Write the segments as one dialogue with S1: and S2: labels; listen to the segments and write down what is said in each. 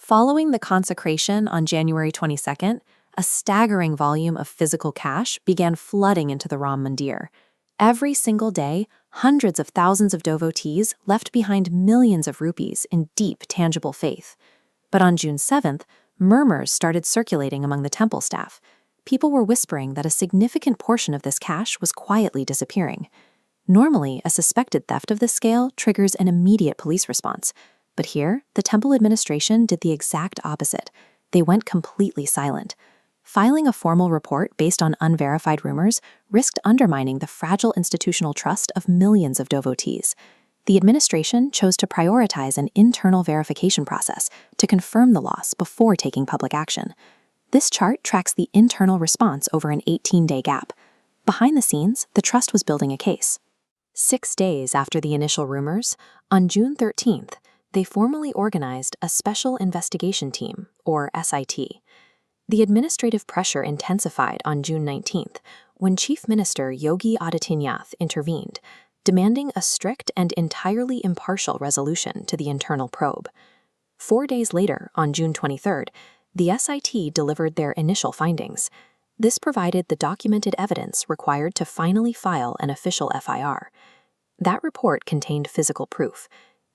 S1: Following the consecration on January 22nd, a staggering volume of physical cash began flooding into the Ram Mandir. Every single day, hundreds of thousands of devotees left behind millions of rupees in deep, tangible faith. But on June 7th, murmurs started circulating among the temple staff. People were whispering that a significant portion of this cash was quietly disappearing. Normally, a suspected theft of this scale triggers an immediate police response. But here, the temple administration did the exact opposite. They went completely silent. Filing a formal report based on unverified rumors risked undermining the fragile institutional trust of millions of devotees. The administration chose to prioritize an internal verification process to confirm the loss before taking public action. This chart tracks the internal response over an 18-day gap. Behind the scenes, the trust was building a case. 6 days after the initial rumors, on June 13th, they formally organized a Special Investigation Team, or SIT. The administrative pressure intensified on June 19th when Chief Minister Yogi Adityanath intervened, demanding a strict and entirely impartial resolution to the internal probe. 4 days later, on June 23rd, the SIT delivered their initial findings. This provided the documented evidence required to finally file an official FIR. That report contained physical proof.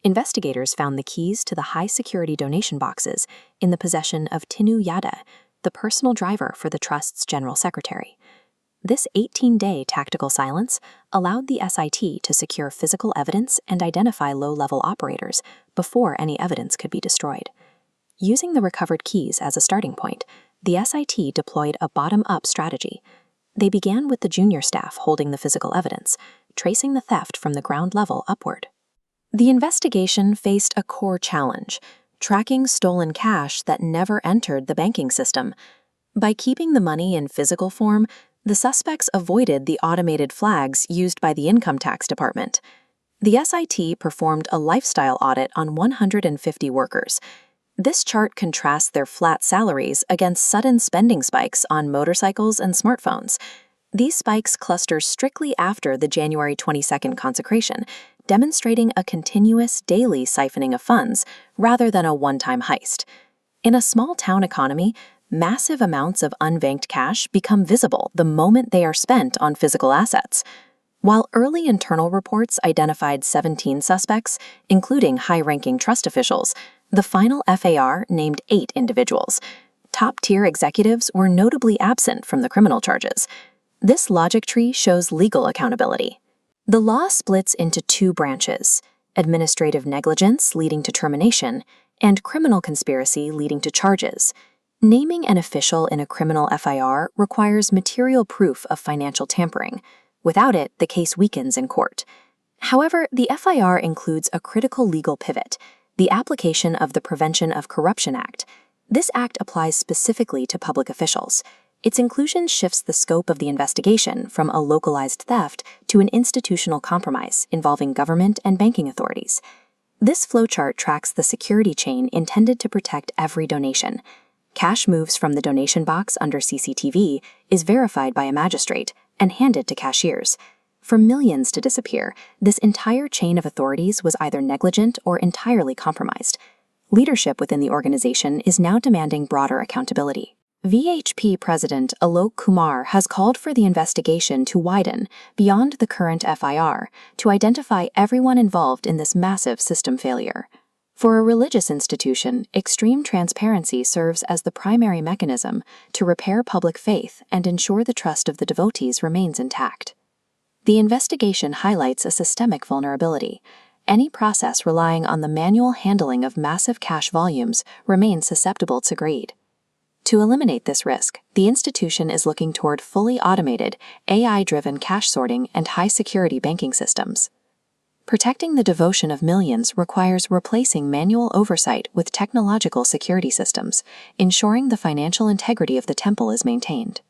S1: Investigators found the keys to the high-security donation boxes in the possession of Tinu Yada, the personal driver for the Trust's General Secretary. This 18-day tactical silence allowed the SIT to secure physical evidence and identify low-level operators before any evidence could be destroyed. Using the recovered keys as a starting point, the SIT deployed a bottom-up strategy. They began with the junior staff holding the physical evidence, tracing the theft from the ground level upward. The investigation faced a core challenge: tracking stolen cash that never entered the banking system. By keeping the money in physical form, the suspects avoided the automated flags used by the Income Tax Department. The SIT performed a lifestyle audit on 150 workers. This chart contrasts their flat salaries against sudden spending spikes on motorcycles and smartphones. These spikes cluster strictly after the January 22nd consecration, demonstrating a continuous daily siphoning of funds rather than a one-time heist. In a small-town economy, massive amounts of unbanked cash become visible the moment they are spent on physical assets. While early internal reports identified 17 suspects, including high-ranking trust officials, the final FAR named 8 individuals. Top-tier executives were notably absent from the criminal charges. This logic tree shows legal accountability. The law splits into 2 branches: administrative negligence leading to termination, and criminal conspiracy leading to charges. Naming an official in a criminal FIR requires material proof of financial tampering. Without it, the case weakens in court. However, the FIR includes a critical legal pivot: the application of the Prevention of Corruption Act. This act applies specifically to public officials. Its inclusion shifts the scope of the investigation from a localized theft to an institutional compromise involving government and banking authorities. This flowchart tracks the security chain intended to protect every donation. Cash moves from the donation box under CCTV, is verified by a magistrate, and handed to cashiers. For millions to disappear, this entire chain of authorities was either negligent or entirely compromised. Leadership within the organization is now demanding broader accountability. VHP President Alok Kumar has called for the investigation to widen beyond the current FIR to identify everyone involved in this massive system failure. For a religious institution, extreme transparency serves as the primary mechanism to repair public faith and ensure the trust of the devotees remains intact. The investigation highlights a systemic vulnerability. Any process relying on the manual handling of massive cash volumes remains susceptible to greed. To eliminate this risk, the institution is looking toward fully automated, AI-driven cash sorting and high-security banking systems. Protecting the devotion of millions requires replacing manual oversight with technological security systems, ensuring the financial integrity of the temple is maintained.